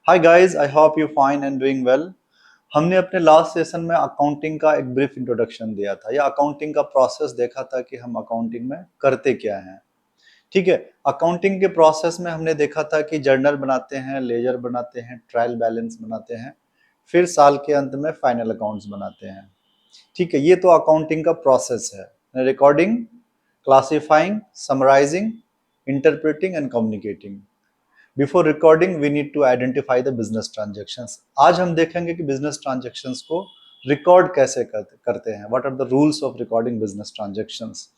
Hi guys, I hope you fine and doing well. हमने अपने last session में accounting का एक ब्रीफ इंट्रोडक्शन दिया था या अकाउंटिंग का प्रोसेस देखा था कि हम अकाउंटिंग में करते क्या हैं। ठीक है। अकाउंटिंग के प्रोसेस में हमने देखा था कि जर्नल बनाते हैं, लेजर बनाते हैं, ट्रायल बैलेंस बनाते हैं, फिर साल के अंत में फाइनल अकाउंट्स बनाते हैं। ठीक है, ये तो अकाउंटिंग का प्रोसेस है। Recording, classifying, summarising, interpreting and communicating. Before recording we need to identify the business transactions. आज हम देखेंगे कि बिजनेस ट्रांजेक्शंस को रिकॉर्ड कैसे करते हैं। What are the rules of recording business transactions.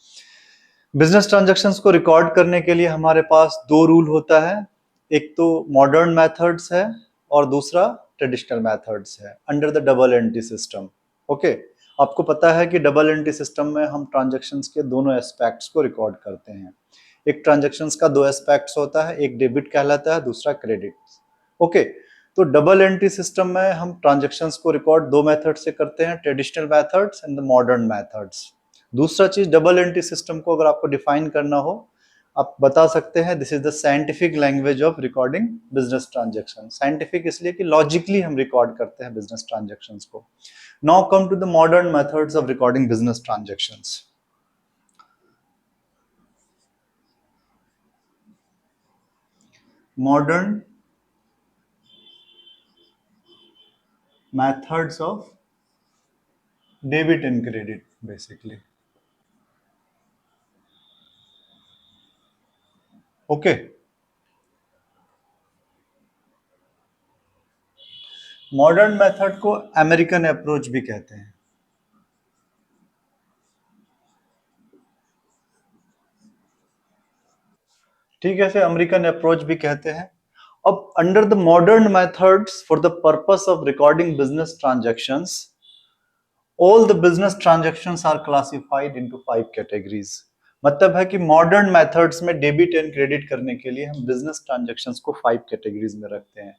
Business transactions को रिकॉर्ड करने के लिए हमारे पास दो रूल होता है। एक तो मॉडर्न मेथड्स है और दूसरा ट्रेडिशनल मेथड्स है under the double entry system. Okay, आपको पता है कि डबल एंट्री सिस्टम में हम ट्रांजेक्शंस के दोनों एस्पेक्ट्स को रिकॉर्ड करते हैं। एक ट्रांजेक्शंस का दो एस्पेक्ट्स होता है, एक डेबिट कहलाता है, दूसरा क्रेडिट। ओके, तो डबल एंट्री सिस्टम में हम ट्रांजेक्शंस को रिकॉर्ड दो मेथड से करते हैं, traditional methods and the modern methods. दूसरा चीज, डबल एंट्री सिस्टम को अगर आपको डिफाइन करना हो, आप बता सकते हैं this is the scientific language of recording business transaction. Scientific इसलिए कि लॉजिकली हम रिकॉर्ड करते हैं बिजनेस ट्रांजेक्शंस को। Now come to the modern methods of recording business transactions. Modern methods of debit and credit basically. Okay, modern method को American approach भी कहते हैं। ठीक है, इसे अमेरिकन अप्रोच भी कहते हैं। अब under the modern methods for the purpose of recording business transactions, all the business transactions are classified into 5 categories. मतलब है कि मॉडर्न मेथड्स में डेबिट एंड क्रेडिट करने के लिए हम बिजनेस ट्रांजैक्शंस को 5 कैटेगरीज में रखते हैं।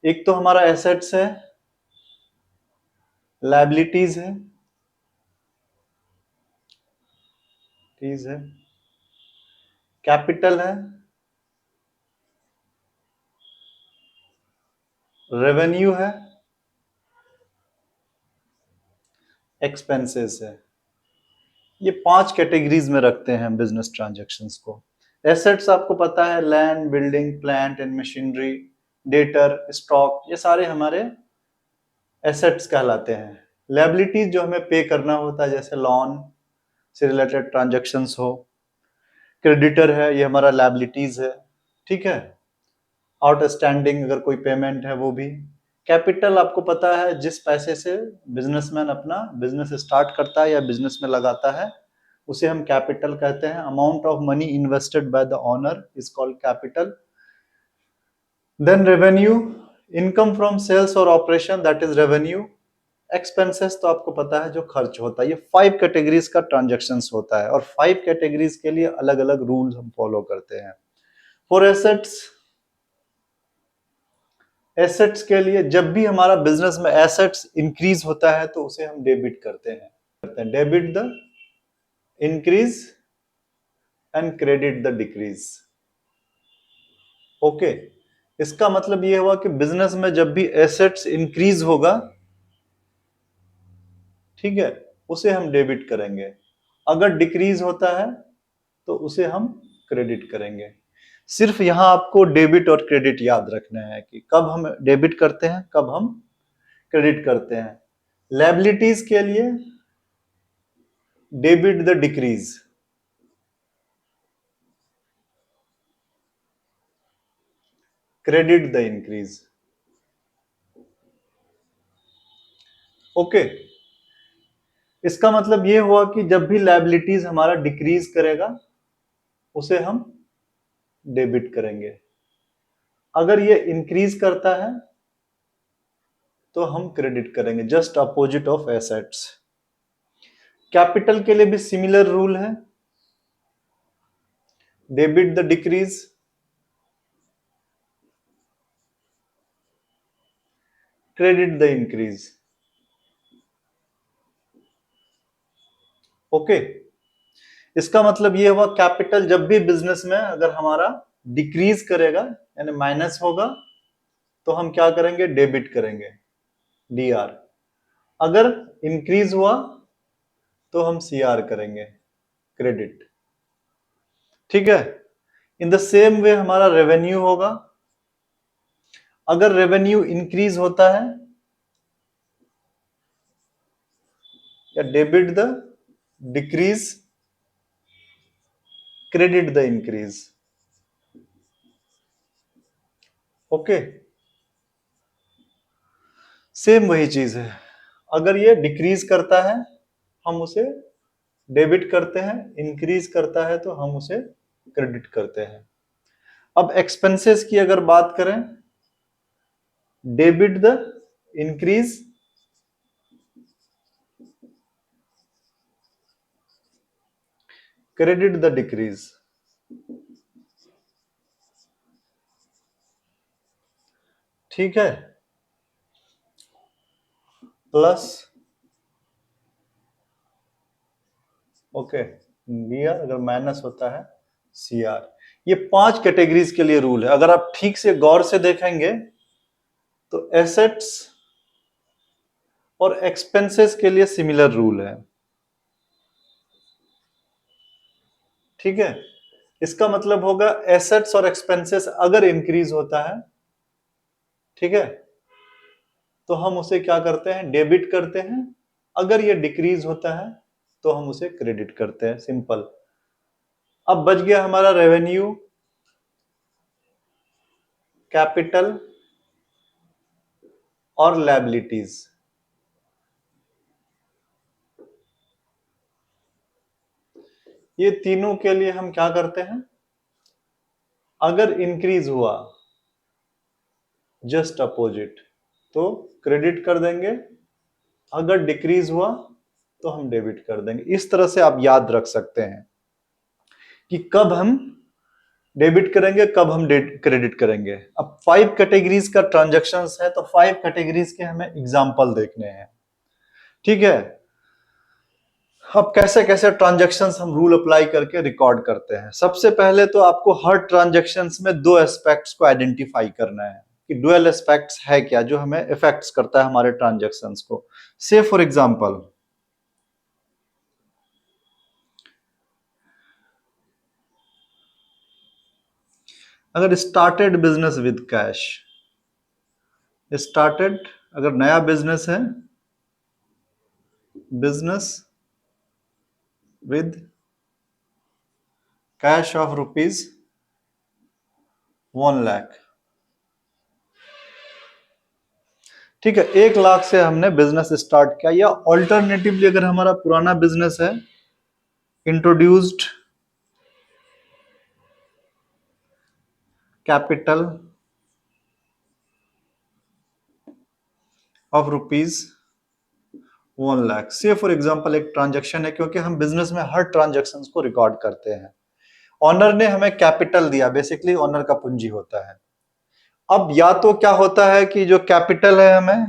एक तो हमारा एसेट्स है, लायबिलिटीज है, चीज है, कैपिटल है, रेवेन्यू है, एक्सपेंसेस है। ये 5 कैटेगरीज में रखते हैं बिजनेस ट्रांजैक्शंस को। एसेट्स आपको पता है, land, building, plant and machinery, debtor, stock, ये सारे हमारे एसेट्स कहलाते हैं। लायबिलिटीज जो हमें पे करना होता है, जैसे लोन से रिलेटेड ट्रांजैक्शंस हो। क्रेडिटर है, ये हमारा लायबिलिटीज है। ठीक है, आउटस्टैंडिंग अगर कोई पेमेंट है वो भी। कैपिटल आपको पता है, जिस पैसे से बिजनेसमैन अपना बिजनेस स्टार्ट करता है या बिजनेस में लगाता है, उसे हम कैपिटल कहते हैं। Amount of money invested by the owner is called capital. Then revenue, income from sales और operation, that is revenue. Expenses तो आपको पता है जो खर्च होता है। ये 5 कैटेगरीज का ट्रांजेक्शन्स होता है और 5 कैटेगरीज के लिए अलग अलग रूल हम फॉलो करते हैं। फॉर एसेट्स, एसेट्स के लिए जब भी हमारा बिजनेस में एसेट्स इंक्रीज होता है तो उसे हम डेबिट करते हैं। Debit the increase and credit the decrease. Okay, इसका मतलब यह हुआ कि बिजनेस में जब भी एसेट्स इंक्रीज होगा, ठीक है, उसे हम डेबिट करेंगे। अगर डिक्रीज होता है तो उसे हम क्रेडिट करेंगे। सिर्फ यहां आपको डेबिट और क्रेडिट याद रखना है कि कब हम डेबिट करते हैं, कब हम क्रेडिट करते हैं। लायबिलिटीज के लिए debit the decrease, credit the increase. Okay, इसका मतलब यह हुआ कि जब भी लायबिलिटीज हमारा डिक्रीज करेगा उसे हम डेबिट करेंगे। अगर ये इंक्रीज करता है तो हम क्रेडिट करेंगे, just opposite of assets. Capital के लिए भी सिमिलर रूल है, debit the decrease, credit the increase. Okay, इसका मतलब ये हुआ कैपिटल जब भी बिजनेस में अगर हमारा डिक्रीज करेगा यानी माइनस होगा तो हम क्या करेंगे, डेबिट करेंगे, DR। अगर इंक्रीज हुआ तो हम CR करेंगे, क्रेडिट। ठीक है। इन द सेम वे हमारा रेवेन्यू होगा। अगर रेवेन्यू इंक्रीज होता है, या debit the decrease, credit the increase. Okay, same वही चीज है। अगर ये डिक्रीज करता है हम उसे डेबिट करते हैं, इंक्रीज करता है तो हम उसे क्रेडिट करते हैं। अब एक्सपेंसेस की अगर बात करें, debit the increase, credit the decrease. ठीक है, प्लस, ओके, DR अगर माइनस होता है CR। ये 5 कैटेगरीज के लिए रूल है। अगर आप ठीक से गौर से देखेंगे तो एसेट्स और एक्सपेंसेस के लिए सिमिलर रूल है। ठीक है, इसका मतलब होगा एसेट्स और एक्सपेंसेस अगर इंक्रीज होता है, ठीक है, तो हम उसे क्या करते हैं, डेबिट करते हैं। अगर ये डिक्रीज होता है तो हम उसे क्रेडिट करते हैं, सिंपल। अब बच गया हमारा रेवेन्यू, कैपिटल और लायबिलिटीज। ये तीनों के लिए हम क्या करते हैं, अगर इंक्रीज हुआ जस्ट अपोजिट तो क्रेडिट कर देंगे, अगर डिक्रीज हुआ तो हम डेबिट कर देंगे। इस तरह से आप याद रख सकते हैं कि कब हम डेबिट करेंगे, कब हम क्रेडिट करेंगे। अब 5 कैटेगरीज का ट्रांजैक्शंस है तो 5 कैटेगरीज के हमें एग्जांपल देखने हैं। ठीक है, अब कैसे कैसे ट्रांजैक्शंस हम रूल अप्लाई करके रिकॉर्ड करते हैं। सबसे पहले तो आपको हर ट्रांजैक्शंस में 2 एस्पेक्ट्स को आइडेंटिफाई करना है कि डुअल एस्पेक्ट्स है क्या जो हमें इफेक्ट्स करता है हमारे ट्रांजैक्शंस को। से फॉर एग्जांपल, अगर started business with cash, started अगर नया बिजनेस है, बिजनेस विद कैश ऑफ ₹1,00,000। ठीक है, 1,00,000 से हमने बिजनेस स्टार्ट किया। या ऑल्टरनेटिवली अगर हमारा पुराना बिजनेस है, इंट्रोड्यूस्ड कैपिटल ऑफ ₹1,00,000। से फॉर एग्जांपल एक ट्रांजैक्शन है, क्योंकि हम बिजनेस में हर ट्रांजैक्शंस को रिकॉर्ड करते हैं। ऑनर ने हमें कैपिटल दिया, बेसिकली ऑनर का पूंजी होता है। अब या तो क्या होता है कि जो कैपिटल है हमें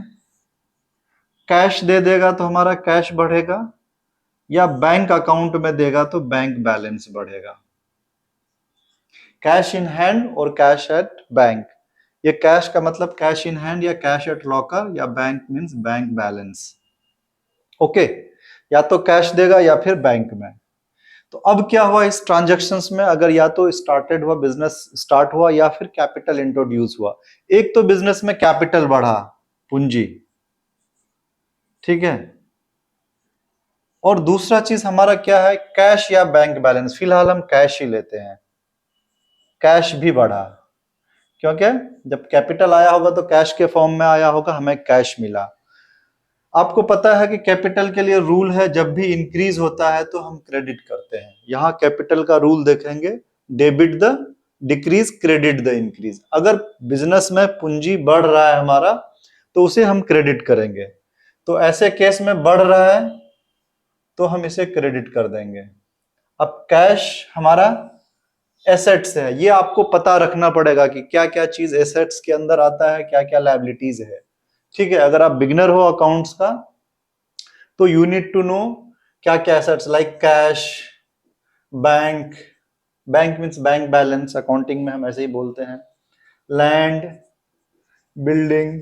कैश दे देगा तो हमारा कैश बढ़ेगा, या बैंक अकाउंट में देगा तो बैंक बैलेंस बढ़ेगा। कैश इन हैंड और कैश एट बैंक। ये कैश का मतलब कैश इन हैंड या कैश एट लॉकर, या bank means bank balance. Okay, या तो कैश देगा या फिर बैंक में। तो अब क्या हुआ इस ट्रांजैक्शंस में, अगर या तो स्टार्टेड हुआ, बिजनेस स्टार्ट हुआ, या फिर कैपिटल इंट्रोड्यूस हुआ। एक तो बिजनेस में कैपिटल बढ़ा, पूंजी, ठीक है, और दूसरा चीज हमारा क्या है, कैश या बैंक बैलेंस। फिलहाल हम कैश ही लेते हैं, कैश भी बढ़ा, क्योंकि जब कैपिटल आया होगा तो कैश के फॉर्म में आया होगा, हमें कैश मिला। आपको पता है कि कैपिटल के लिए रूल है, जब भी इंक्रीज होता है तो हम क्रेडिट करते हैं। यहां कैपिटल का रूल देखेंगे, debit the decrease, credit the increase. अगर बिजनेस में पूंजी बढ़ रहा है हमारा तो उसे हम क्रेडिट करेंगे। तो ऐसे केस में बढ़ रहा है तो हम इसे क्रेडिट कर देंगे। अब कैश हमारा एसेट्स है, ये आपको पता रखना पड़ेगा कि क्या क्या चीज एसेट्स के अंदर आता है, क्या क्या लायबिलिटीज है। ठीक है, अगर आप बिगनर हो अकाउंट्स का तो यू नीड टू नो क्या क्या assets, like cash, bank, bank means bank balance, accounting में हम ऐसे ही बोलते हैं, land, building,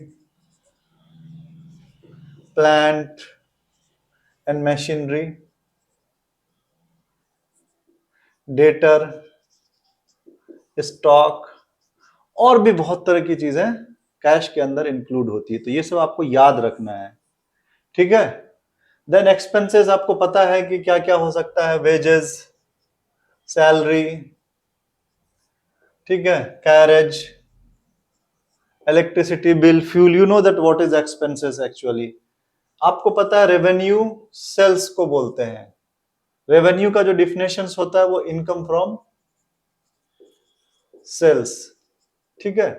plant and machinery, debtor, stock, और भी बहुत तरह की चीजें कैश के अंदर इंक्लूड होती है। तो ये सब आपको याद रखना है, ठीक है। देन एक्सपेंसेस आपको पता है कि क्या क्या हो सकता है, वेजेस, सैलरी, ठीक है, carriage, electricity bill, fuel. You know that what is expenses actually. आपको पता है रेवेन्यू सेल्स को बोलते हैं। रेवेन्यू का जो डिफिनेशन होता है वो इनकम फ्रॉम सेल्स, ठीक है।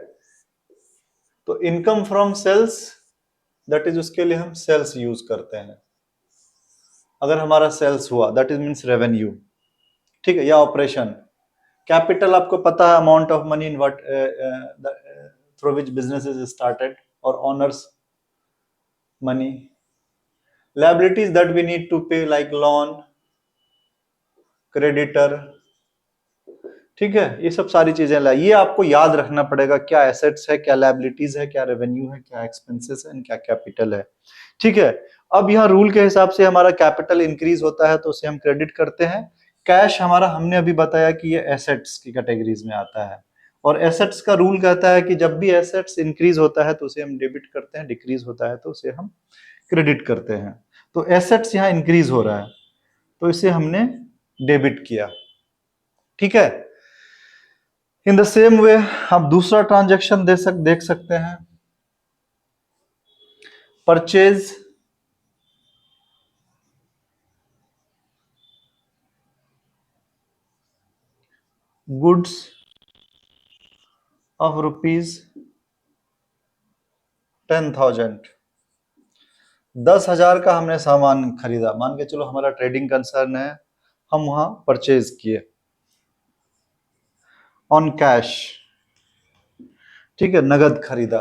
तो income from sales, that is, उसके लिए हम सेल्स यूज करते हैं। अगर हमारा सेल्स हुआ दैट इज मीन्स रेवेन्यू, ठीक है, या ऑपरेशन। कैपिटल आपको पता है, amount of money in what through which business is started और owner's money. Liabilities that we need to pay like loan, creditor, ठीक है। ये सब सारी चीजें ये आपको याद रखना पड़ेगा, क्या एसेट्स है, क्या लायबिलिटीज है, क्या रेवेन्यू है, क्या एक्सपेंसेस है, क्या कैपिटल है, ठीक है। अब यहाँ रूल के हिसाब से हमारा कैपिटल इंक्रीज होता है तो उसे हम क्रेडिट करते हैं। कैश हमारा, हमने अभी बताया कि ये एसेट्स की कैटेगरीज में आता है, और एसेट्स का रूल कहता है कि जब भी एसेट्स इंक्रीज होता है तो उसे हम डेबिट करते हैं, डिक्रीज होता है तो उसे हम क्रेडिट करते हैं। तो एसेट्स यहाँ इंक्रीज हो रहा है तो इसे हमने डेबिट किया, ठीक है। इन द सेम वे आप दूसरा ट्रांजैक्शन देख सकते हैं, परचेज गुड्स ऑफ रुपीज 10,000। 10,000 का हमने सामान खरीदा, मान के चलो हमारा ट्रेडिंग कंसर्न है, हम वहां परचेज किए ऑन कैश, ठीक है, नगद खरीदा।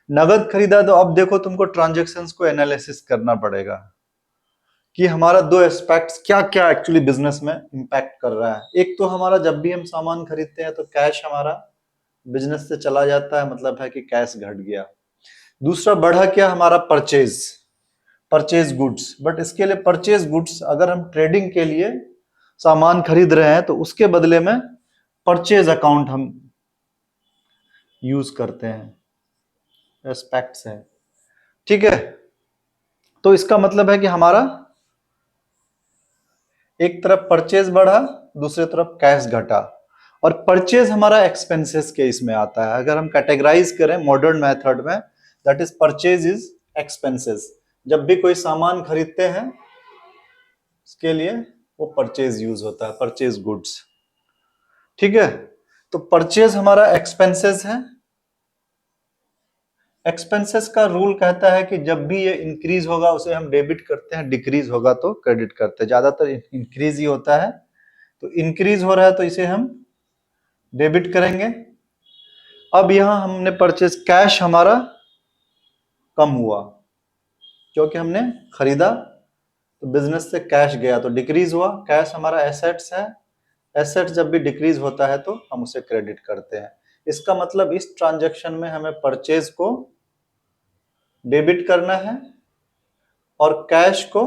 नगद खरीदा तो अब देखो तुमको ट्रांजैक्शंस को एनालिसिस करना पड़ेगा कि हमारा दो एस्पेक्ट्स क्या क्या एक्चुअली बिजनेस में इंपैक्ट कर रहा है। एक तो हमारा जब भी हम सामान खरीदते हैं तो कैश हमारा बिजनेस से चला जाता है, मतलब है कि कैश घट गया। दूसरा बढ़ा क्या, हमारा परचेज, परचेज गुड्स। बट इसके लिए परचेज गुड्स, अगर हम ट्रेडिंग के लिए सामान खरीद रहे हैं तो उसके बदले में परचेज अकाउंट हम यूज करते हैं, एस्पेक्ट्स है, ठीक है। तो इसका मतलब है कि हमारा एक तरफ परचेज बढ़ा, दूसरी तरफ कैश घटा। और परचेज हमारा एक्सपेंसेस के इसमें आता है। अगर हम कैटेगराइज करें मॉडर्न मेथड में, that is purchase is expenses. जब भी कोई सामान खरीदते हैं उसके लिए वो परचेज यूज होता है, परचेज गुड्स, ठीक है। तो परचेज हमारा एक्सपेंसेस है। एक्सपेंसेस का रूल कहता है कि जब भी ये इंक्रीज होगा उसे हम डेबिट करते हैं, डिक्रीज होगा तो क्रेडिट करते हैं। ज्यादातर इंक्रीज ही होता है, तो इंक्रीज हो रहा है तो इसे हम डेबिट करेंगे। अब यहां हमने परचेज, कैश हमारा कम हुआ क्योंकि हमने खरीदा तो बिजनेस से कैश गया तो डिक्रीज हुआ। कैश हमारा एसेट्स है, एसेट जब भी डिक्रीज होता है तो हम उसे क्रेडिट करते हैं। इसका मतलब इस ट्रांजैक्शन में हमें परचेज को डेबिट करना है और कैश को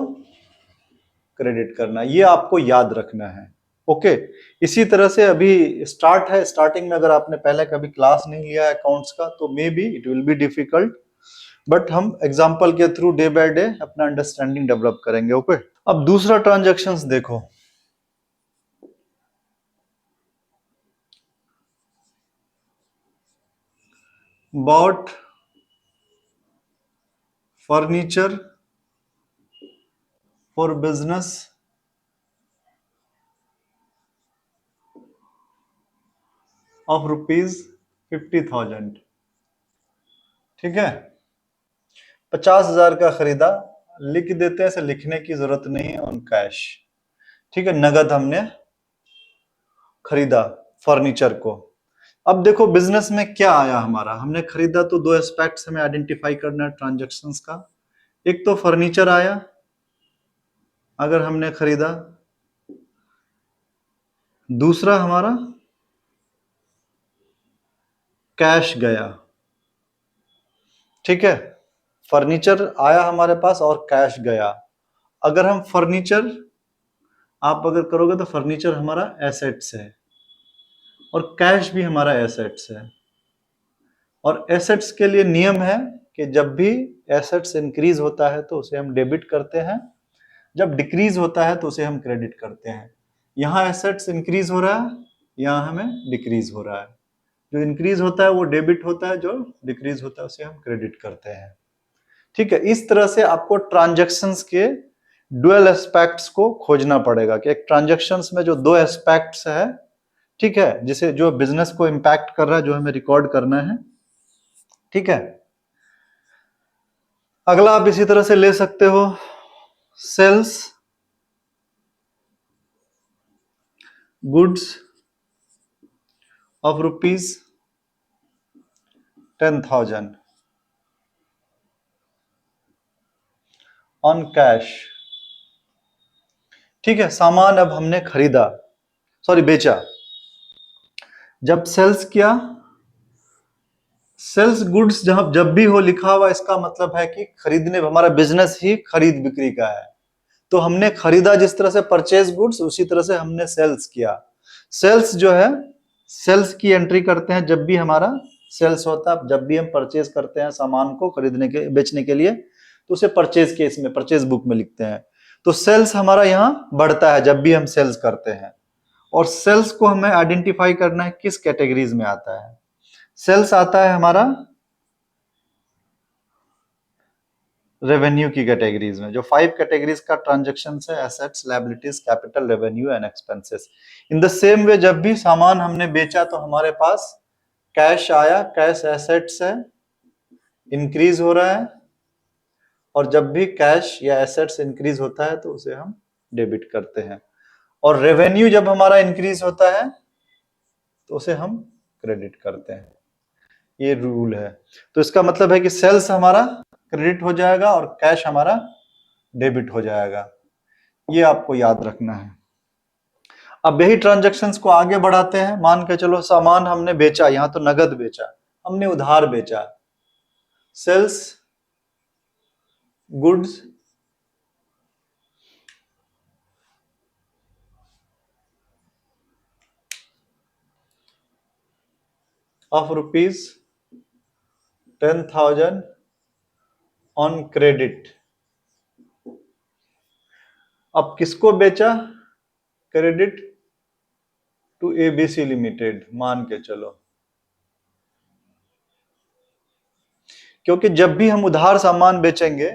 क्रेडिट करना है, ये आपको याद रखना है, ओके। इसी तरह से अभी स्टार्ट है, स्टार्टिंग में अगर आपने पहले कभी क्लास नहीं लिया अकाउंट्स का तो may be it will be difficult, but हम एग्जांपल के थ्रू डे बाय डे अपना अंडरस्टैंडिंग डेवलप करेंगे, ओके। अब दूसरा ट्रांजैक्शंस देखो, bought furniture for business of rupees 50,000, ठीक है। 50,000 का खरीदा, लिख देते हैं, ऐसे लिखने की जरूरत नहीं है, ऑन कैश, ठीक है। नगद हमने खरीदा फर्नीचर को। अब देखो बिजनेस में क्या आया हमारा, हमने खरीदा तो दो एस्पेक्ट्स हमें आइडेंटिफाई करना है ट्रांजैक्शंस का। एक तो फर्नीचर आया अगर हमने खरीदा, दूसरा हमारा कैश गया, ठीक है, फर्नीचर आया हमारे पास और कैश गया। अगर हम फर्नीचर आप अगर करोगे तो फर्नीचर हमारा एसेट्स है और कैश भी हमारा एसेट्स है। और एसेट्स के लिए नियम है कि जब भी एसेट्स इंक्रीज होता है तो उसे हम डेबिट करते हैं, जब डिक्रीज होता है तो उसे हम क्रेडिट करते हैं। यहाँ एसेट्स इंक्रीज हो रहा है, यहाँ हमें डिक्रीज हो रहा है। जो इंक्रीज होता है वो डेबिट होता है, जो डिक्रीज होता है उसे हम क्रेडिट करते हैं। ठीक है, इस तरह से आपको ट्रांजैक्शंस के डुअल एस्पेक्ट्स को खोजना पड़ेगा कि एक ट्रांजैक्शंस में जो दो एस्पेक्ट्स है, ठीक है, जिसे जो बिजनेस को इंपैक्ट कर रहा है, जो हमें रिकॉर्ड करना है। ठीक है, अगला आप इसी तरह से ले सकते हो, sales goods of rupees 10,000 on cash. ठीक है, सामान अब हमने खरीदा, सॉरी बेचा। जब सेल्स किया, सेल्स गुड्स जब भी हो लिखा हुआ, इसका मतलब है कि खरीदने, हमारा बिजनेस ही खरीद बिक्री का है। तो हमने खरीदा, जिस तरह से परचेज गुड्स, उसी तरह से हमने सेल्स किया। सेल्स जो है, सेल्स की एंट्री करते हैं जब भी हमारा सेल्स होता है, जब भी हम परचेज करते हैं सामान को खरीदने के, बेचने के लिए, तो उसे परचेज केस में, परचेज बुक में लिखते हैं। तो सेल्स हमारा यहाँ बढ़ता है जब भी हम सेल्स करते हैं। और सेल्स को हमें आइडेंटिफाई करना है किस कैटेगरीज में आता है। सेल्स आता है हमारा रेवेन्यू की कैटेगरीज में, जो 5 कैटेगरीज का ट्रांजैक्शन है, assets, liabilities, capital, revenue and expenses. In the same वे जब भी सामान हमने बेचा तो हमारे पास कैश आया, कैश एसेट्स है, इंक्रीज हो रहा है। और जब भी कैश या एसेट्स इंक्रीज होता है तो उसे हम डेबिट करते हैं। और रेवेन्यू जब हमारा इंक्रीज होता है तो उसे हम क्रेडिट करते हैं। ये रूल है। तो इसका मतलब है कि सेल्स हमारा क्रेडिट हो जाएगा और कैश हमारा डेबिट हो जाएगा। ये आपको याद रखना है। अब यही ट्रांजैक्शंस को आगे बढ़ाते हैं। मान के चलो सामान हमने बेचा, यहां तो नगद बेचा, हमने उधार बेचा। Sales goods of rupees 10,000 on credit. अब किसको बेचा? क्रेडिट टू एबीसी लिमिटेड, मान के चलो। क्योंकि जब भी हम उधार सामान बेचेंगे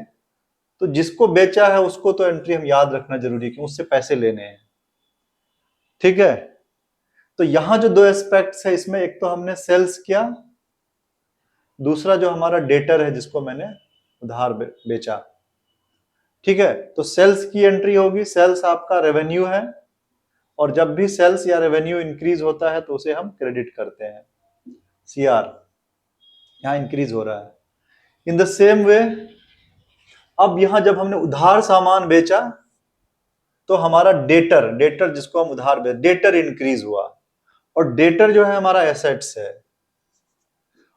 तो जिसको बेचा है उसको तो एंट्री हम याद रखना जरूरी है कि उससे पैसे लेने हैं। ठीक है, तो यहां जो दो एस्पेक्ट्स है इसमें, एक तो हमने सेल्स किया, दूसरा जो हमारा डेटर है जिसको मैंने उधार बेचा। ठीक है, तो सेल्स की एंट्री होगी, सेल्स आपका रेवेन्यू है, और जब भी सेल्स या रेवेन्यू इंक्रीज होता है तो उसे हम क्रेडिट करते हैं, सीआर। यहां इंक्रीज हो रहा है। इन द सेम वे अब यहां जब हमने उधार सामान बेचा तो हमारा डेटर, डेटर जिसको हम उधार बेच, डेटर इंक्रीज हुआ। और डेटर जो है हमारा एसेट्स है,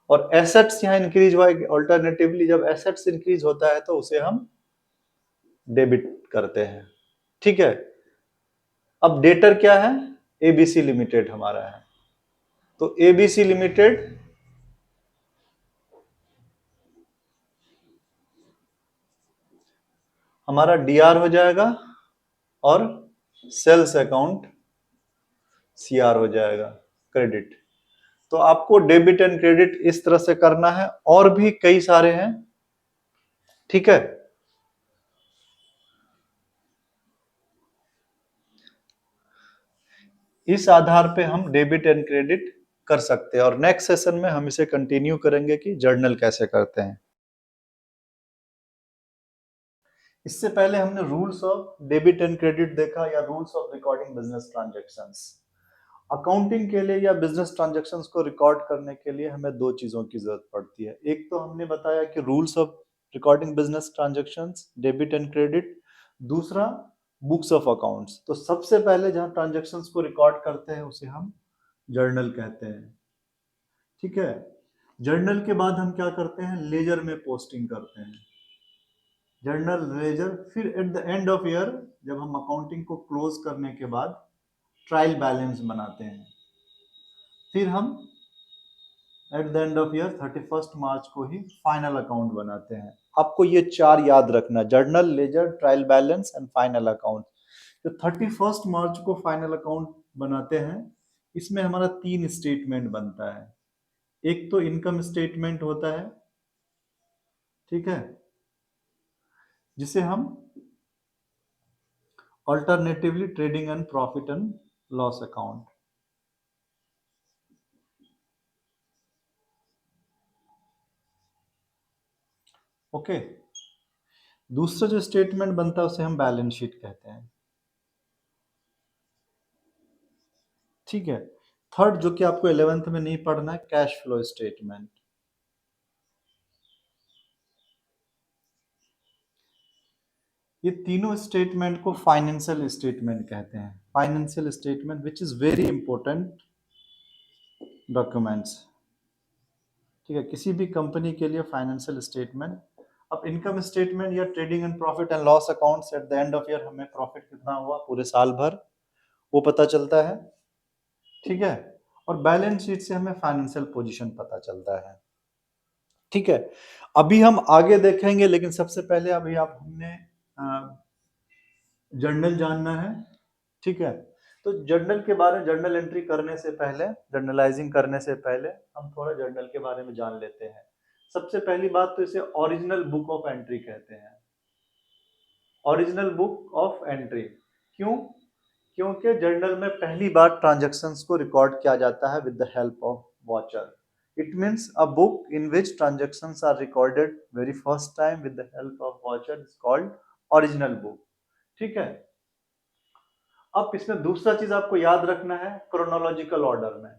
और एसेट्स यहां इंक्रीज हुआ। ऑल्टरनेटिवली जब एसेट्स इंक्रीज होता है तो उसे हम डेबिट करते हैं। ठीक है, अब डेटर क्या है? एबीसी लिमिटेड हमारा है। तो एबीसी लिमिटेड हमारा डीआर हो जाएगा और सेल्स अकाउंट सीआर हो जाएगा, क्रेडिट। तो आपको डेबिट एंड क्रेडिट इस तरह से करना है, और भी कई सारे हैं। ठीक है, इस आधार पे हम डेबिट एंड क्रेडिट कर सकते हैं। और नेक्स्ट सेशन में हम इसे कंटिन्यू करेंगे कि जर्नल कैसे करते हैं। इससे पहले हमने rules of debit and credit देखा, या rules of recording business transactions. Accounting के लिए या बिजनेस ट्रांजैक्शंस को रिकॉर्ड करने के लिए हमें दो चीजों की जरूरत पड़ती है। एक तो हमने बताया कि rules of recording business transactions, debit and credit. दूसरा बुक्स ऑफ अकाउंट्स। तो सबसे पहले जहां ट्रांजैक्शंस को रिकॉर्ड करते हैं उसे हम जर्नल कहते हैं। ठीक है, जर्नल के बाद हम क्या करते हैं, लेजर में पोस्टिंग करते हैं, जर्नल लेजर। फिर at the end of year जब हम अकाउंटिंग को क्लोज करने के बाद ट्रायल बैलेंस बनाते हैं, फिर हम at the end of year 31 मार्च को ही फाइनल अकाउंट बनाते हैं। आपको ये चार याद रखना, journal, ledger, trial balance and final account. जो 31 मार्च को फाइनल अकाउंट बनाते हैं, इसमें हमारा 3 स्टेटमेंट बनता है। एक तो इनकम स्टेटमेंट होता है, ठीक है, जिसे हम alternatively trading and profit and loss account, okay. दूसरा जो स्टेटमेंट बनता है उसे हम बैलेंस शीट कहते हैं, ठीक है। थर्ड जो कि आपको 11th में नहीं पढ़ना है, कैश फ्लो स्टेटमेंट। ये तीनों स्टेटमेंट को फाइनेंशियल स्टेटमेंट कहते हैं, financial statement which is very important documents, ठीक है, किसी भी कंपनी के लिए फाइनेंशियल स्टेटमेंट। अब इनकम स्टेटमेंट या trading and profit and loss accounts, at the end of year हमें प्रॉफिट कितना हुआ पूरे साल भर वो पता चलता है, ठीक है। और बैलेंस शीट से हमें फाइनेंशियल पोजीशन पता चलता है, ठीक है। अभी हम आगे देखेंगे, लेकिन सबसे पहले अभी आप हमने जर्नल जानना है, ठीक है। तो जर्नल के बारे में, जर्नल एंट्री करने से पहले, जर्नलाइजिंग करने से पहले हम थोड़ा जर्नल के बारे में जान लेते हैं। सबसे पहली बात तो इसे ओरिजिनल बुक ऑफ एंट्री कहते हैं, ओरिजिनल बुक ऑफ एंट्री। क्यों? क्योंकि जर्नल में पहली बार ट्रांजैक्शंस को रिकॉर्ड किया जाता है with the help of voucher. It means a book in which transactions are recorded very first time with the help of voucher is called original book, ठीक है। अब इसमें दूसरा चीज आपको याद रखना है, क्रोनोलॉजिकल ऑर्डर में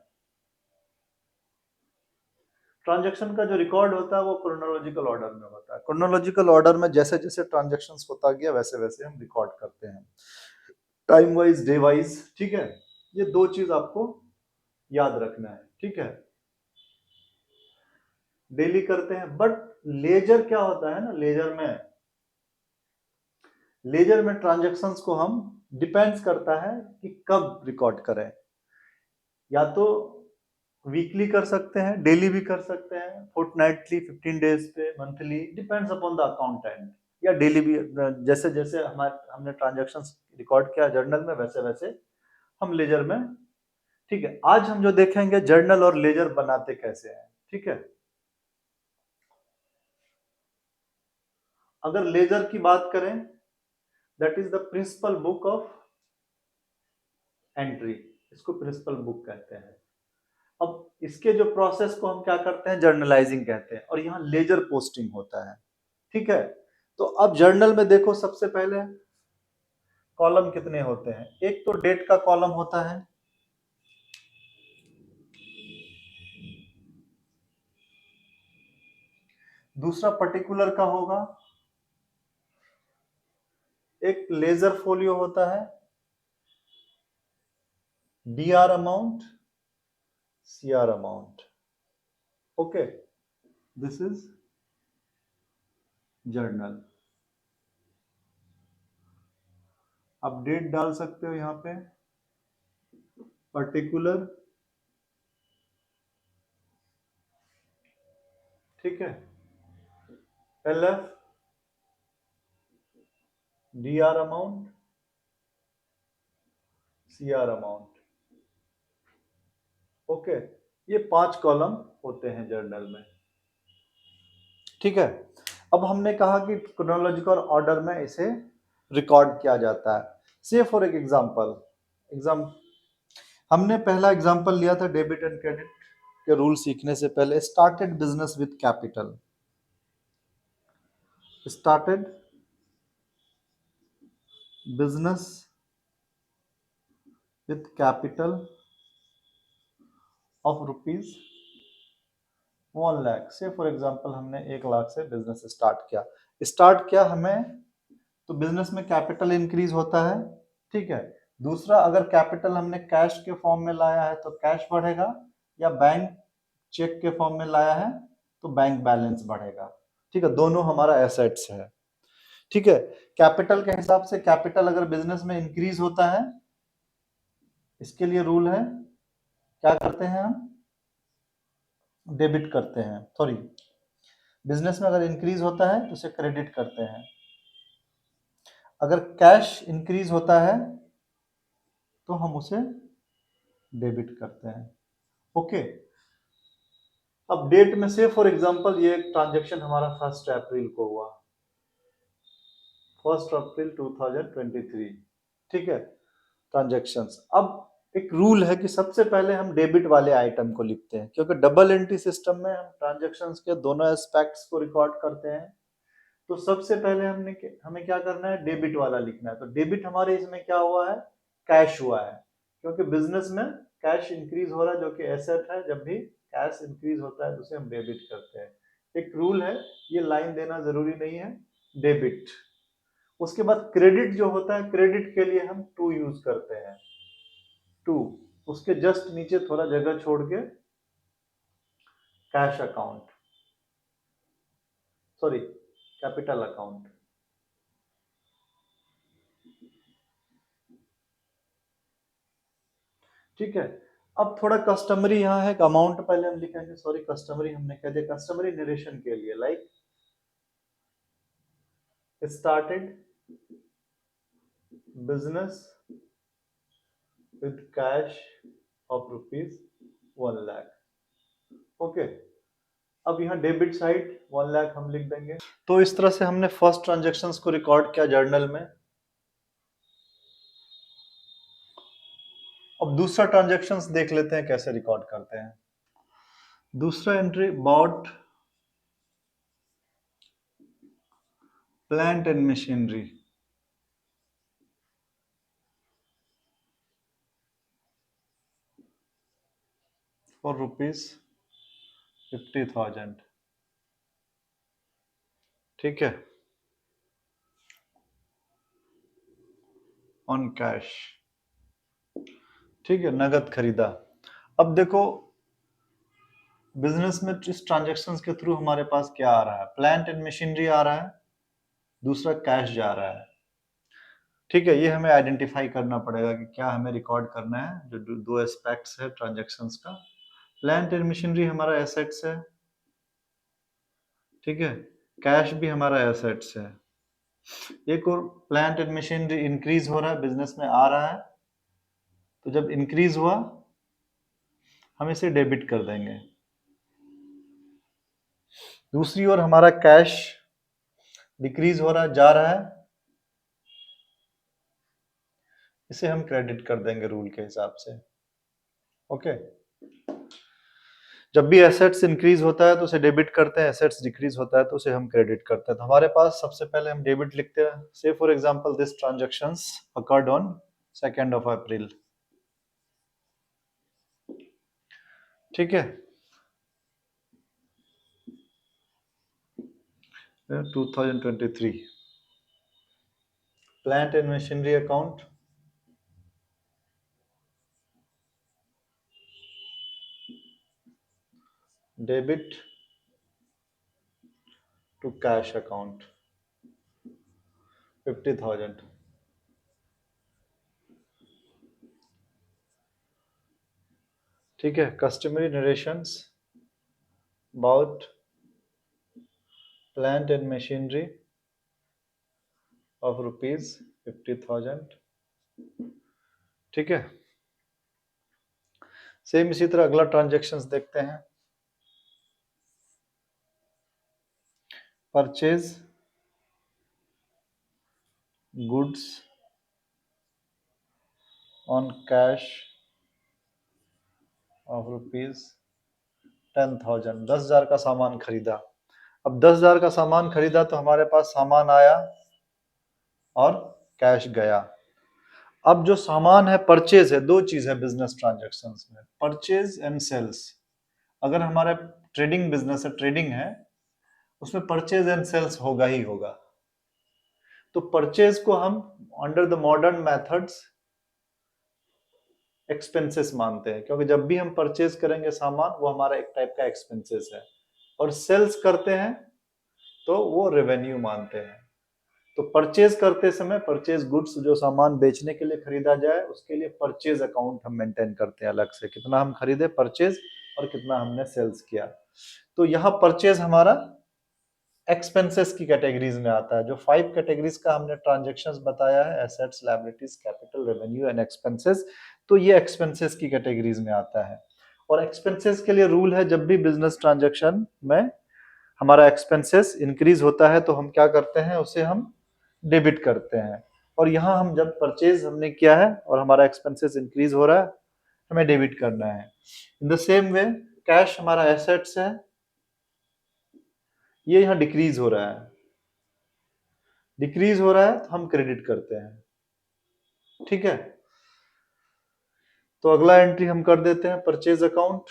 ट्रांजैक्शन का जो रिकॉर्ड होता है वो क्रोनोलॉजिकल ऑर्डर में होता है। क्रोनोलॉजिकल ऑर्डर में जैसे जैसे ट्रांजैक्शंस होता गया वैसे वैसे हम रिकॉर्ड करते हैं, टाइम वाइज, डे वाइज, ठीक है। ये दो चीज आपको याद रखना है, ठीक है। डेली करते हैं, बट लेजर क्या होता है ना, लेजर में ट्रांजैक्शंस को हम डिपेंड्स करता है कि कब रिकॉर्ड करें, या तो वीकली कर सकते हैं, डेली भी कर सकते हैं, फोर्टनाइटली, 15 डेज पे, monthly, depends upon the accountant, या डेली भी। जैसे जैसे हमने ट्रांजैक्शंस रिकॉर्ड किया जर्नल में वैसे वैसे हम लेजर में, ठीक है। आज हम जो देखेंगे जर्नल और लेजर बनाते कैसे हैं, ठीक है। अगर लेजर की बात करें, that is the principal book of entry, इसको प्रिंसिपल बुक कहते हैं। अब इसके जो प्रोसेस को हम क्या करते हैं, जर्नलाइजिंग कहते हैं, और यहाँ लेजर पोस्टिंग होता है, ठीक है। तो अब जर्नल में देखो, सबसे पहले कॉलम कितने होते हैं, एक तो डेट का कॉलम होता है, दूसरा पर्टिकुलर का होगा, एक लेजर फोलियो होता है, DR amount, CR amount, okay. This is journal. आप डेट डाल सकते हो यहाँ पे, पर्टिकुलर, ठीक है, LF, DR amount, CR amount, okay. ये 5 कॉलम होते हैं जर्नल में, ठीक है। अब हमने कहा कि क्रोनोलॉजिकल ऑर्डर में इसे रिकॉर्ड किया जाता है। से फॉर एक एग्जाम हमने पहला एग्जांपल लिया था डेबिट एंड क्रेडिट के रूल सीखने से पहले, started business with capital, started business with capital of rupees 1 lakh. से फॉर एग्जांपल हमने 1 लाख से बिजनेस स्टार्ट किया हमें, तो बिजनेस में कैपिटल इंक्रीज होता है, ठीक है। दूसरा, अगर कैपिटल हमने कैश के फॉर्म में लाया है तो कैश बढ़ेगा, या बैंक चेक के फॉर्म में लाया है तो बैंक बैलेंस बढ़ेगा। ठीक है, दोनों हमारा एसेट्स है। ठीक है, कैपिटल के हिसाब से कैपिटल अगर बिजनेस में इंक्रीज होता है, इसके लिए रूल है, क्या करते हैं हम, डेबिट करते हैं, सॉरी, बिजनेस में अगर इंक्रीज होता है तो उसे क्रेडिट करते हैं, अगर कैश इंक्रीज होता है तो हम उसे डेबिट करते हैं। ओके, अब डेट में से फॉर एग्जांपल ये ट्रांजैक्शन हमारा 1 अप्रैल को हुआ, 1 अप्रैल 2023। ठीक है, ट्रांजैक्शंस। अब एक रूल है कि सबसे पहले हम डेबिट वाले आइटम को लिखते हैं, क्योंकि डबल एंट्री सिस्टम में हम ट्रांजैक्शंस के दोनों एस्पेक्ट्स को रिकॉर्ड करते हैं। तो सबसे पहले हमें क्या करना है, डेबिट वाला लिखना है। तो डेबिट हमारे इसमें क्या हुआ है, कैश हुआ है, क्योंकि बिजनेस में कैश इंक्रीज हो रहा है जो कि एसेट है। जब भी कैश इंक्रीज होता है तो उसे हम डेबिट करते हैं। एक रूल है, ये लाइन देना जरूरी नहीं है, डेबिट। उसके बाद क्रेडिट जो होता है, क्रेडिट के लिए हम टू यूज करते हैं, टू, उसके जस्ट नीचे थोड़ा जगह छोड़ के cash account, sorry capital account. ठीक है, अब थोड़ा कस्टमरी यहाँ है, अमाउंट पहले हम लिखेंगे, सॉरी कस्टमरी हमने कह दिया, कस्टमरी नरेशन के लिए like started business with cash of ₹1 lakh. Okay, अब यहाँ डेबिट साइड 1 लाख हम लिख देंगे। तो इस तरह से हमने फर्स्ट ट्रांजेक्शन्स को रिकॉर्ड किया जर्नल में। अब दूसरा ट्रांजेक्शन्स देख लेते हैं कैसे रिकॉर्ड करते हैं। दूसरा entry, bought plant and machinery for ₹50,000। ठीक है, ऑन कैश। ठीक है, नगद खरीदा। अब देखो बिजनेस में इस ट्रांजैक्शंस के थ्रू हमारे पास क्या आ रहा है, प्लांट एंड मशीनरी आ रहा है, दूसरा कैश जा रहा है। ठीक है, ये हमें आइडेंटिफाई करना पड़ेगा कि क्या हमें रिकॉर्ड करना है। जो दो एस्पेक्ट्स है ट्रांजैक्शंस का, प्लांट एंड मशीनरी हमारा एसेट्स है, ठीक है, कैश भी हमारा एसेट्स है। एक और, प्लांट एंड मशीनरी इंक्रीज हो रहा है, बिजनेस में आ रहा है, तो जब इंक्रीज हुआ हम इसे डेबिट कर देंगे। दूसरी ओर हमारा कैश डिक्रीज हो रहा है, जा रहा है, इसे हम क्रेडिट कर देंगे रूल के हिसाब से। ओके, जब भी एसेट्स इंक्रीज होता है तो उसे डेबिट करते हैं, एसेट्स डिक्रीज होता है तो उसे हम क्रेडिट करते हैं। तो हमारे पास सबसे पहले हम डेबिट लिखते हैं। Say for example this transactions occurred on 2 अप्रैल। ठीक है, 2023। Plant and machinery account, debit to cash account 50,000। ठीक है, customary narrations about plant and machinery of ₹50,000। ठीक है, सेम इसी तरह अगला ट्रांजैक्शंस देखते हैं। Purchase goods on cash of ₹10,000। 10,000 का सामान खरीदा। अब 10,000 का सामान खरीदा तो हमारे पास सामान आया और कैश गया। अब जो सामान है परचेज है, दो चीज है बिजनेस ट्रांजैक्शंस में, परचेज एंड सेल्स। अगर हमारा ट्रेडिंग बिजनेस है, ट्रेडिंग है, उसमें परचेज एंड सेल्स होगा ही होगा। तो परचेज को हम under the modern methods expenses मानते हैं, क्योंकि जब भी हम परचेज करेंगे सामान वो हमारा एक टाइप का एक्सपेंसेस है, और सेल्स करते हैं तो वो रेवेन्यू मानते हैं। तो परचेज करते समय परचेज गुड्स, जो सामान बेचने के लिए खरीदा जाए उसके लिए परचेज अकाउंट हम मेंटेन करते हैं अलग से, कितना हम खरीदे परचेज और कितना हमने सेल्स किया। तो यहाँ परचेज हमारा एक्सपेंसेस की कैटेगरीज में आता है। जो 5 कैटेगरीज का हमने ट्रांजैक्शंस बताया है, assets, liabilities, capital, revenue and expenses, तो ये एक्सपेंसेस की कैटेगरीज में आता है। और एक्सपेंसेस के लिए रूल है, जब भी बिजनेस ट्रांजैक्शन में हमारा एक्सपेंसेस इंक्रीज होता है तो हम क्या करते हैं, उसे हम डेबिट करते हैं। और यहाँ हम जब परचेज हमने किया है और हमारा एक्सपेंसेस इंक्रीज हो रहा है, हमें डेबिट करना है। इन द सेम वे कैश हमारा एसेट्स है, ये यहाँ डिक्रीज हो रहा है, डिक्रीज हो रहा है तो हम क्रेडिट करते हैं। ठीक है, तो अगला एंट्री हम कर देते हैं purchase account,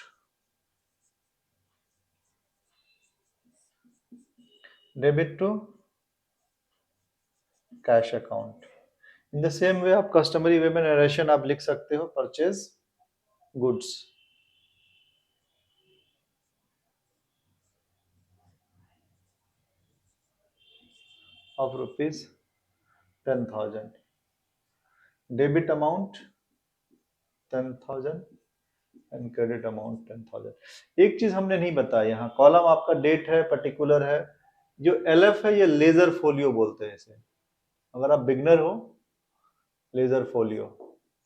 debit to cash account. In the same way आप कस्टमरी वे में नरेशन आप लिख सकते हो, purchase goods of ₹10,000, debit amount 10,000 and credit amount 10,000। एक चीज हमने नहीं बताया, यहाँ कॉलम आपका डेट है, पर्टिकुलर है, जो LF है ये लेजर फोलियो बोलते हैं इसे, अगर आप बिगनर हो लेजर फोलियो,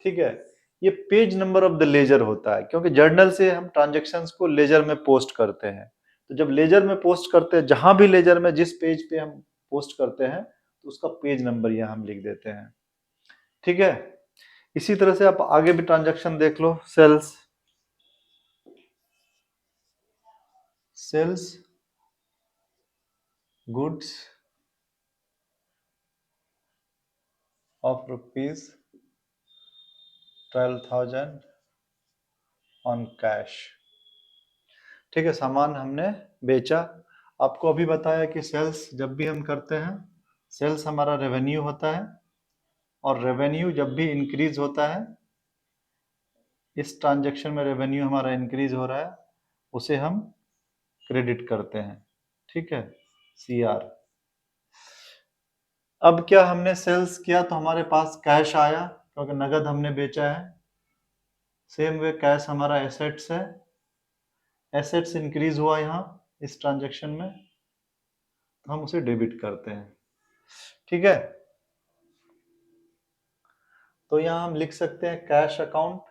ठीक है। ये page number of the ledger होता है, क्योंकि जर्नल से हम ट्रांजैक्शंस को लेजर में पोस्ट करते हैं। तो जब लेजर में पोस्ट करते हैं, जहां भी लेजर में जिस पेज पे हम पोस्ट करते हैं तो उसका पेज नंबर यहाँ हम लिख देते हैं। ठीक है, इसी तरह से आप आगे भी ट्रांजैक्शन देख लो, sales goods of ₹12,000 on cash. ठीक है, सामान हमने बेचा। आपको अभी बताया कि सेल्स जब भी हम करते हैं, सेल्स हमारा रेवेन्यू होता है, और रेवेन्यू जब भी इंक्रीज होता है, इस ट्रांजैक्शन में रेवेन्यू हमारा इंक्रीज हो रहा है, उसे हम क्रेडिट करते हैं। ठीक है, CR। अब क्या, हमने सेल्स किया तो हमारे पास कैश आया, क्योंकि नगद हमने बेचा है। सेम वे कैश हमारा एसेट्स है, एसेट्स इंक्रीज हुआ यहाँ इस ट्रांजैक्शन में, तो हम उसे डेबिट करते हैं। ठीक है, तो यहाँ हम लिख सकते हैं cash account,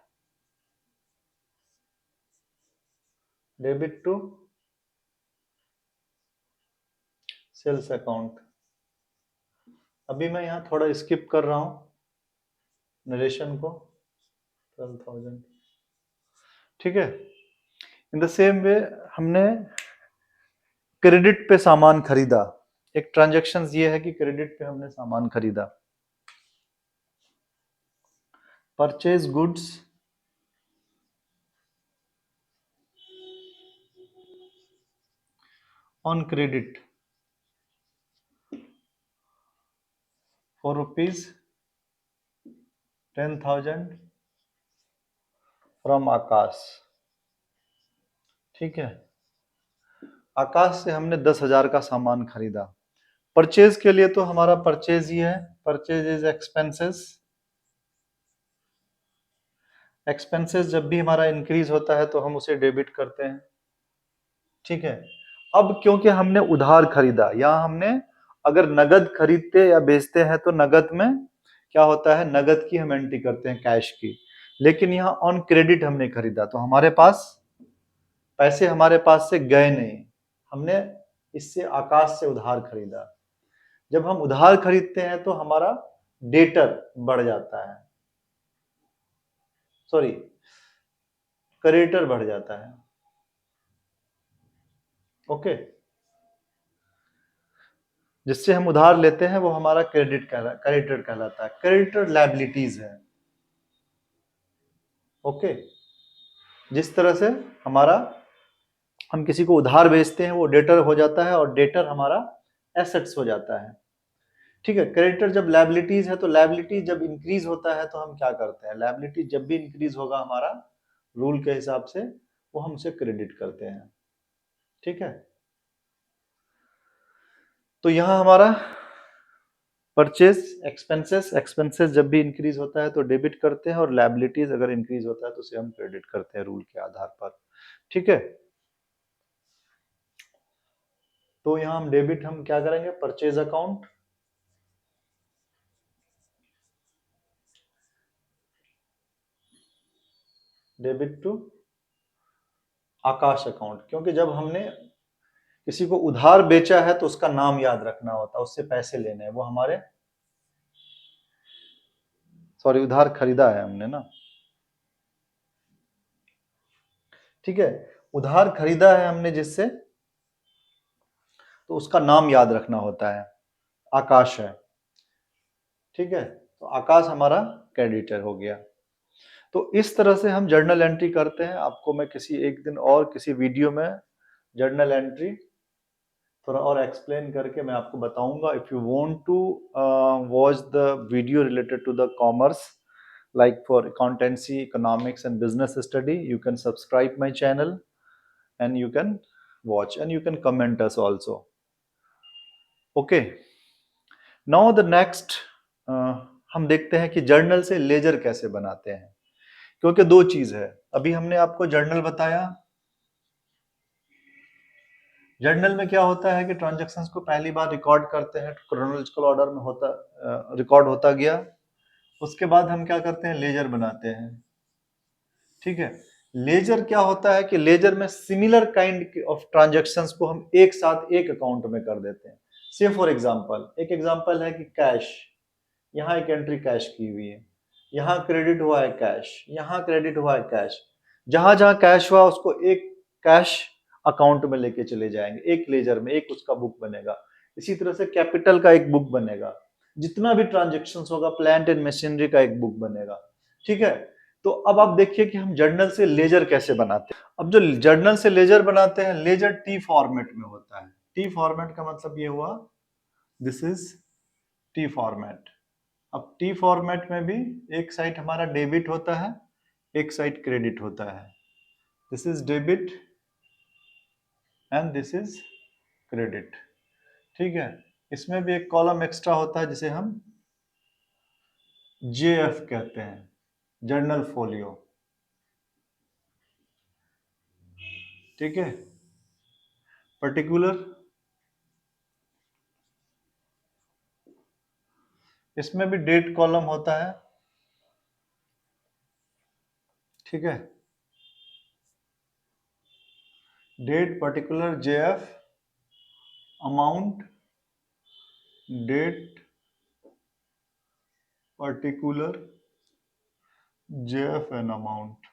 debit to sales account. अभी मैं यहाँ थोड़ा स्किप कर रहा हूँ नरेशन को, 12,000। ठीक है, इन द सेम वे हमने क्रेडिट पे सामान खरीदा, एक ट्रांजैक्शन ये है कि क्रेडिट पे हमने सामान खरीदा, purchase goods on credit for ₹10,000 from Akash. ठीक है, आकाश से हमने 10,000 का सामान खरीदा। परचेज के लिए तो हमारा परचेज ही है, परचेज इज एक्सपेंसेस। एक्सपेंसेस जब भी हमारा इंक्रीज होता है तो हम उसे डेबिट करते हैं। ठीक है, अब क्योंकि हमने उधार खरीदा, यहाँ हमने अगर नगद खरीदते या बेचते हैं तो नगद में क्या होता है, नगद की हम एंट्री करते हैं कैश की, लेकिन यहाँ ऑन क्रेडिट हमने खरीदा तो हमारे पास पैसे हमारे पास से गए नहीं, हमने इससे आकाश से उधार खरीदा। जब हम उधार खरीदते हैं तो हमारा डेटर बढ़ जाता है, सॉरी क्रेडिटर बढ़ जाता है। ओके, जिससे हम उधार लेते हैं वो हमारा क्रेडिटर कहलाता है, क्रेडिटर लायबिलिटीज है। ओके, जिस तरह से हमारा हम किसी को उधार बेचते हैं वो डेटर हो जाता है, और डेटर हमारा एसेट्स हो जाता है। ठीक है। क्रेडिटर जब लायबिलिटीज है तो लायबिलिटी जब इंक्रीज होता है तो हम क्या करते हैं, लायबिलिटी जब भी इंक्रीज होगा हमारा रूल के हिसाब से वो हम उसे क्रेडिट करते हैं। ठीक है, तो यहां हमारा परचेज एक्सपेंसेस, एक्सपेंसेस जब भी इंक्रीज होता है तो डेबिट करते हैं, और लायबिलिटीज अगर इंक्रीज होता है तो उसे हम क्रेडिट करते हैं रूल के आधार पर। ठीक है, तो यहां हम डेबिट हम क्या करेंगे, purchase account, debit to Akash account, क्योंकि जब हमने किसी को उधार बेचा है तो उसका नाम याद रखना होता है, उससे पैसे लेने हैं वो हमारे, सॉरी उधार खरीदा है हमने ना, ठीक है, उधार खरीदा है हमने जिससे, तो उसका नाम याद रखना होता है, आकाश है। ठीक है, तो आकाश हमारा क्रेडिटर हो गया। तो इस तरह से हम जर्नल एंट्री करते हैं। आपको मैं किसी एक दिन और किसी वीडियो में जर्नल एंट्री थोड़ा और एक्सप्लेन करके मैं आपको बताऊंगा। If you want to watch the video related to the commerce like for accountancy, economics and business study, you can subscribe my channel and you can watch and you can comment us also. Okay, now the next हम देखते हैं कि journal से laser कैसे बनाते हैं, क्योंकि दो चीज है। अभी हमने आपको जर्नल बताया, जर्नल में क्या होता है कि ट्रांजैक्शंस को पहली बार रिकॉर्ड करते हैं, क्रोनोलॉजिकल ऑर्डर में होता रिकॉर्ड होता गया, उसके बाद हम क्या करते हैं, लेजर बनाते हैं। ठीक है, लेजर क्या होता है कि लेजर में सिमिलर काइंड ऑफ ट्रांजैक्शंस को हम एक साथ एक अकाउंट में कर देते हैं। से फॉर एग्जांपल, एक एग्जांपल है कि कैश, यहाँ एक एंट्री कैश की हुई है, यहाँ क्रेडिट हुआ है कैश, यहाँ क्रेडिट हुआ है कैश, जहां जहां कैश हुआ उसको एक कैश अकाउंट में लेके चले जाएंगे, एक लेजर में एक उसका बुक बनेगा। इसी तरह से कैपिटल का एक बुक बनेगा, जितना भी ट्रांजेक्शन होगा, प्लांट एंड मशीनरी का एक बुक बनेगा। ठीक है, तो अब आप देखिए कि हम जर्नल से लेजर कैसे बनाते हैं। अब जो जर्नल से लेजर बनाते हैं, लेजर टी फॉर्मेट में होता है। टी फॉर्मेट का मतलब ये हुआ, दिस इज टी फॉर्मेट। अब टी फॉर्मेट में भी एक साइड हमारा डेबिट होता है, एक साइड क्रेडिट होता है। This is debit and this is credit. ठीक है, इसमें भी एक कॉलम एक्स्ट्रा होता है जिसे हम जेएफ कहते हैं, जर्नल फोलियो। ठीक है, पर्टिकुलर, इसमें भी डेट कॉलम होता है। ठीक है, date particular JF, amount date particular JF and amount.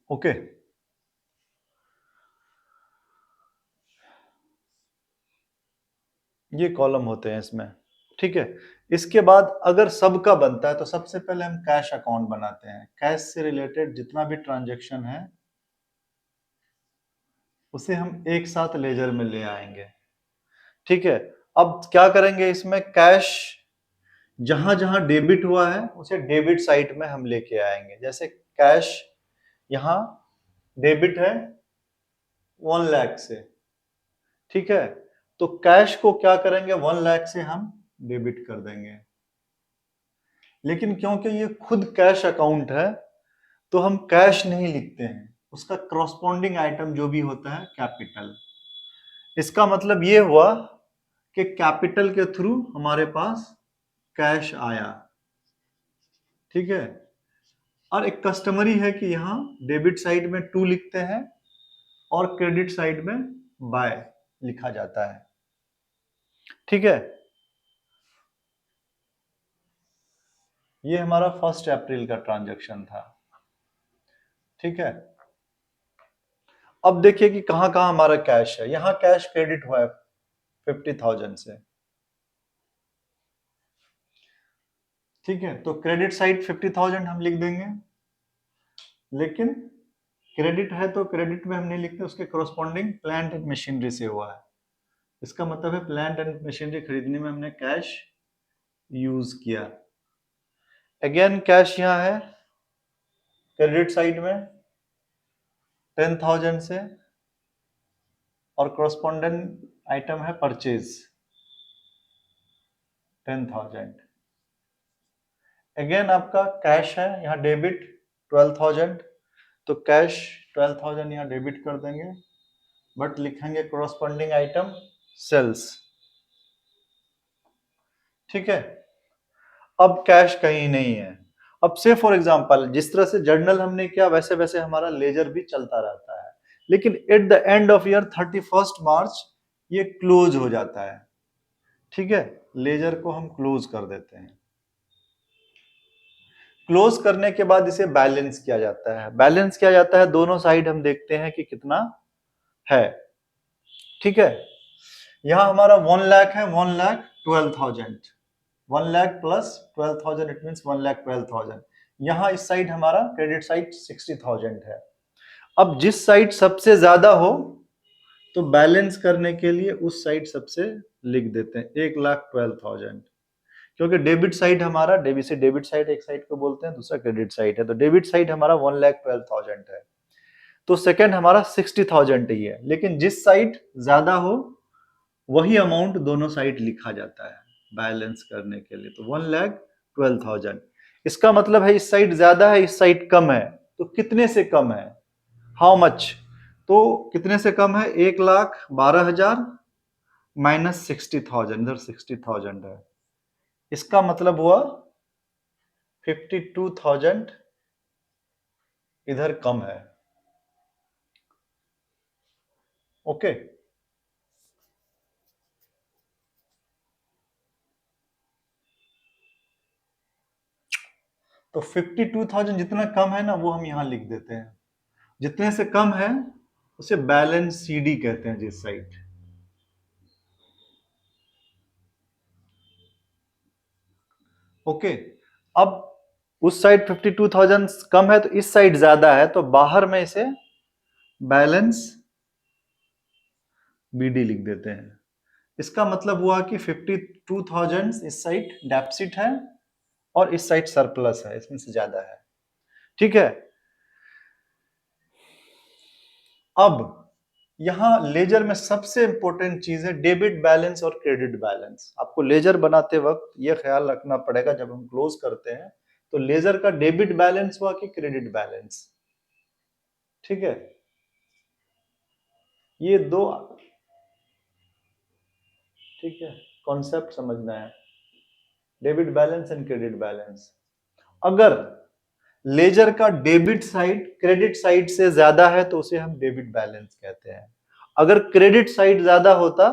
Okay, ये कॉलम होते हैं इसमें। ठीक है, इसके बाद अगर सबका बनता है तो सबसे पहले हम कैश अकाउंट बनाते हैं। कैश से रिलेटेड जितना भी ट्रांजैक्शन है उसे हम एक साथ लेजर में ले आएंगे। ठीक है, अब क्या करेंगे, इसमें कैश जहां जहां डेबिट हुआ है उसे डेबिट साइड में हम लेके आएंगे। जैसे कैश यहां डेबिट है 1 लाख से, ठीक है, तो कैश को क्या करेंगे, 1 लाख से हम डेबिट कर देंगे। लेकिन क्योंकि ये खुद कैश अकाउंट है तो हम कैश नहीं लिखते हैं, उसका क्रॉसपोंडिंग आइटम जो भी होता है कैपिटल। इसका मतलब ये हुआ कि कैपिटल के थ्रू हमारे पास कैश आया। ठीक है, और एक कस्टमरी है कि यहां डेबिट साइड में 2 लिखते हैं और क्रेडिट साइड में बाय लिखा जाता है। ठीक है, ये हमारा 1 अप्रैल का ट्रांजैक्शन था। ठीक है, अब देखिए कि कहां कहां हमारा कैश है। यहां कैश क्रेडिट हुआ है 50,000 से। ठीक है, तो क्रेडिट साइड 50,000 हम लिख देंगे, लेकिन क्रेडिट है तो क्रेडिट में हम नहीं लिखते, उसके कोरस्पॉन्डिंग प्लांट एंड मशीनरी से हुआ है। इसका मतलब है प्लांट एंड मशीनरी खरीदने में हमने कैश यूज किया। अगेन कैश यहाँ है क्रेडिट साइड में 10,000 से, और कॉरस्पॉन्डेंट आइटम है परचेज 10,000। अगेन आपका कैश है यहाँ डेबिट 12,000, तो कैश 12,000 यहाँ डेबिट कर देंगे, बट लिखेंगे कॉरस्पॉन्डिंग आइटम सेल्स। ठीक है, अब कैश कहीं नहीं है। अब से फॉर एग्जांपल जिस तरह से जर्नल हमने किया वैसे वैसे हमारा लेजर भी चलता रहता है, लेकिन at the end of year 31 मार्च ये क्लोज हो जाता है। ठीक है, लेजर को हम क्लोज कर देते हैं। क्लोज करने के बाद इसे बैलेंस किया जाता है। बैलेंस किया जाता है, दोनों साइड हम देखते हैं कि कितना है। ठीक है, यहां हमारा 1 लाख है, 1,12,000, 1 लाख प्लस 12,000 इट मींस 1,12,000। यहां इस साइड हमारा क्रेडिट साइड 60,000 है। अब जिस साइड सबसे ज्यादा हो तो बैलेंस करने के लिए उस साइड सबसे लिख देते हैं 1,12,000, क्योंकि डेबिट साइड हमारा डेबिट साइड एक साइड को बोलते हैं, दूसरा क्रेडिट साइड है, तो डेबिट साइड हमारा 1,12,000 है, तो सेकंड हमारा 60,000 ही है, लेकिन जिस साइड ज्यादा हो वही अमाउंट दोनों साइड लिखा जाता है बैलेंस करने के लिए। तो 1,12,000, इसका मतलब है इस साइड ज्यादा है इस साइड कम है, तो कितने से कम है, हाउ मच, तो कितने से कम है 1,12,000 माइनस 60,000, इधर 60,000 है, इसका मतलब हुआ 52,000 इधर कम है। ओके, तो 52,000 जितना कम है ना वो हम यहां लिख देते हैं, जितने से कम है उसे बैलेंस सीडी कहते हैं जिस साइड। ओके, अब उस साइड 52,000 कम है तो इस साइड ज्यादा है, तो बाहर में इसे बैलेंस बीडी लिख देते हैं। इसका मतलब हुआ कि 52,000 इस साइड डेफिसिट है और इस साइड सरप्लस है, इसमें से ज्यादा है। ठीक है, अब यहां लेजर में सबसे इंपॉर्टेंट चीज है डेबिट बैलेंस और क्रेडिट बैलेंस। आपको लेजर बनाते वक्त यह ख्याल रखना पड़ेगा जब हम क्लोज करते हैं तो लेजर का डेबिट बैलेंस हुआ कि क्रेडिट बैलेंस। ठीक है, ये दो, ठीक है, कॉन्सेप्ट समझना है, debit balance and credit balance. अगर लेजर का डेबिट साइड क्रेडिट साइड से ज्यादा है तो उसे हम डेबिट बैलेंस कहते हैं। अगर क्रेडिट साइड ज्यादा होता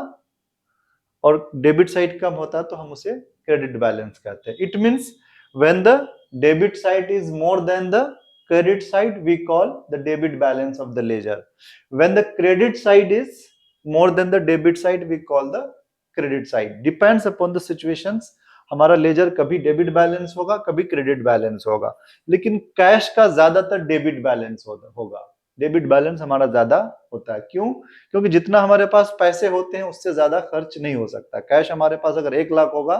और डेबिट साइड कम होता तो हम उसे क्रेडिट बैलेंस कहते हैं। It means when the debit side is more than the credit side we call the debit balance of the ledger. When the credit side is more than the debit side we call the credit side. Depends upon the situations. हमारा laser कभी debit balance होगा कभी credit balance होगा, लेकिन cash का ज्यादातर debit balance होगा। Debit balance हमारा ज्यादा होता है, क्यों? क्योंकि जितना हमारे पास पैसे होते हैं उससे ज्यादा खर्च नहीं हो सकता। कैश हमारे पास अगर 1 लाख होगा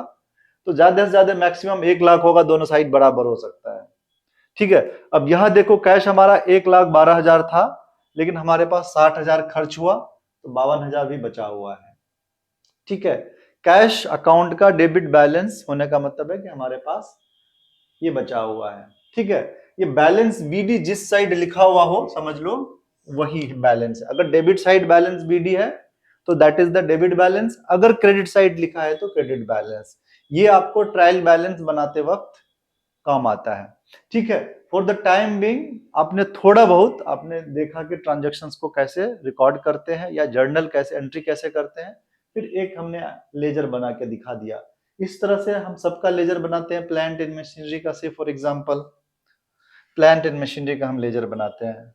तो ज्यादा से ज्यादा मैक्सिमम 1 लाख होगा, दोनों साइड बराबर हो सकता है। ठीक है, अब यहां देखो कैश हमारा 1,12,000 था, लेकिन हमारे पास 60,000 खर्च हुआ तो 52,000 भी बचा हुआ है। ठीक है, कैश अकाउंट का डेबिट बैलेंस होने का मतलब है कि हमारे पास ये बचा हुआ है। ठीक है, ये बैलेंस बीडी जिस साइड लिखा हुआ हो समझ लो वही बैलेंस है। अगर डेबिट साइड बैलेंस बीडी है तो that is the debit balance, अगर क्रेडिट साइड लिखा है तो क्रेडिट बैलेंस। ये आपको ट्रायल बैलेंस बनाते वक्त काम आता है। ठीक है, फॉर द टाइम बिंग आपने थोड़ा बहुत आपने देखा कि ट्रांजैक्शंस को कैसे रिकॉर्ड करते हैं या जर्नल कैसे एंट्री कैसे करते हैं, फिर एक हमने लेजर बना के दिखा दिया। इस तरह से हम सबका लेजर बनाते हैं। प्लांट एंड मशीनरी का से for example plant and machinery का हम लेजर बनाते हैं।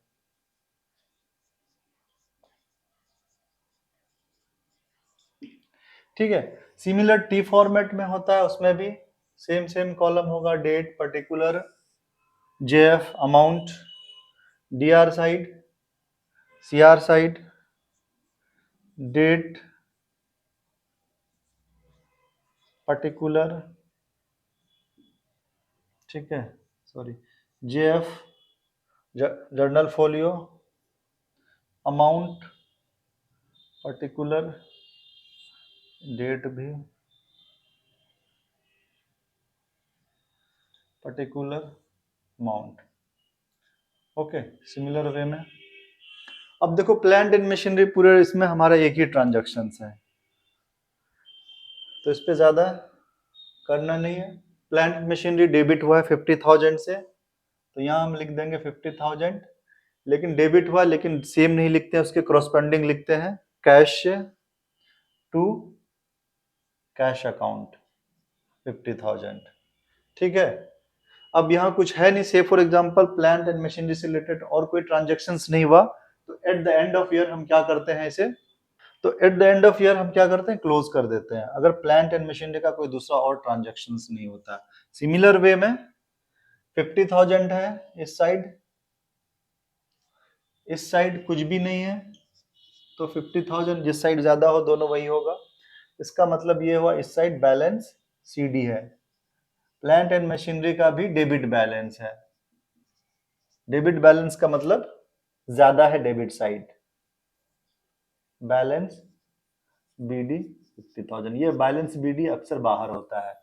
ठीक है, सिमिलर टी फॉर्मेट में होता है, उसमें भी सेम कॉलम होगा, date, particular, JF, amount, DR side, CR side, date, particular, ठीक है, sorry, JF journal folio, amount, particular, date भी, particular, amount. Okay, similar way में अब देखो प्लांट एंड मशीनरी पूरे इसमें हमारा एक ही ट्रांजैक्शन है, तो इस पे ज्यादा करना नहीं है। प्लांट मशीनरी डेबिट हुआ है 50,000 से, तो यहाँ हम लिख देंगे 50,000, लेकिन डेबिट हुआ, लेकिन सेम नहीं लिखते हैं, उसके करस्पॉन्डिंग लिखते हैं कैश टू कैश अकाउंट 50,000, ठीक है। अब यहाँ कुछ है नहीं, से for example plant and machinery से रिलेटेड और कोई ट्रांजैक्शंस नहीं हुआ, तो at the end of year हम क्या करते हैं इसे, तो at the end of year हम क्या करते हैं, क्लोज कर देते हैं, अगर प्लांट एंड मशीनरी का कोई दूसरा और ट्रांजैक्शंस नहीं होता। सिमिलर वे में 50,000 है इस साइड कुछ भी नहीं है, तो 50,000 जिस साइड ज्यादा हो दोनों वही होगा। इसका मतलब ये हुआ इस साइड बैलेंस सीडी है, प्लांट एंड मशीनरी का भी डेबिट बैलेंस है, डेबिट बैलेंस का मतलब ज्यादा है डेबिट साइड, बैलेंस बीडी 50,000, ये बैलेंस बीडी अक्सर बाहर होता है,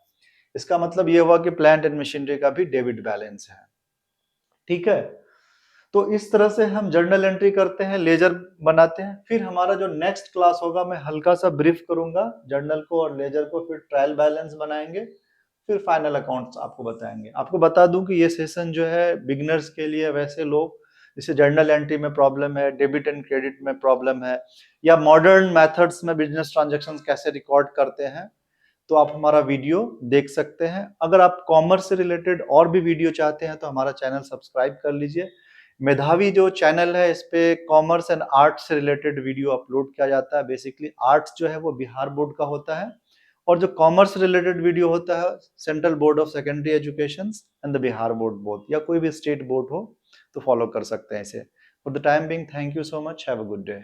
इसका मतलब ये हुआ कि प्लांट एंड मशीनरी का भी डेबिट बैलेंस है, ठीक है। तो इस तरह से हम जर्नल एंट्री करते हैं, लेजर बनाते हैं। फिर हमारा जो नेक्स्ट क्लास होगा मैं हल्का सा ब्रीफ करूंगा जर्नल को और लेजर को, फिर ट्रायल बैलेंस बनाएंगे, फिर फाइनल अकाउंट्स आपको बताएंगे। आपको बता दूं कि ये सेशन जो है बिगिनर्स के लिए, वैसे लोग जैसे जर्नल एंट्री में प्रॉब्लम है, डेबिट एंड क्रेडिट में प्रॉब्लम है, या मॉडर्न मेथड्स में बिजनेस ट्रांजेक्शन कैसे रिकॉर्ड करते हैं, तो आप हमारा वीडियो देख सकते हैं। अगर आप कॉमर्स से रिलेटेड और भी वीडियो चाहते हैं तो हमारा चैनल सब्सक्राइब कर लीजिए। मेधावी जो चैनल है, इस पे कॉमर्स एंड आर्ट्स से रिलेटेड वीडियो अपलोड किया जाता है। बेसिकली आर्ट्स जो है वो बिहार बोर्ड का होता है, और जो कॉमर्स रिलेटेड वीडियो होता है central board of secondary education and the Bihar board both, या कोई भी स्टेट बोर्ड हो तो फॉलो कर सकते हैं इसे। For the time being, thank you so much, have a good day.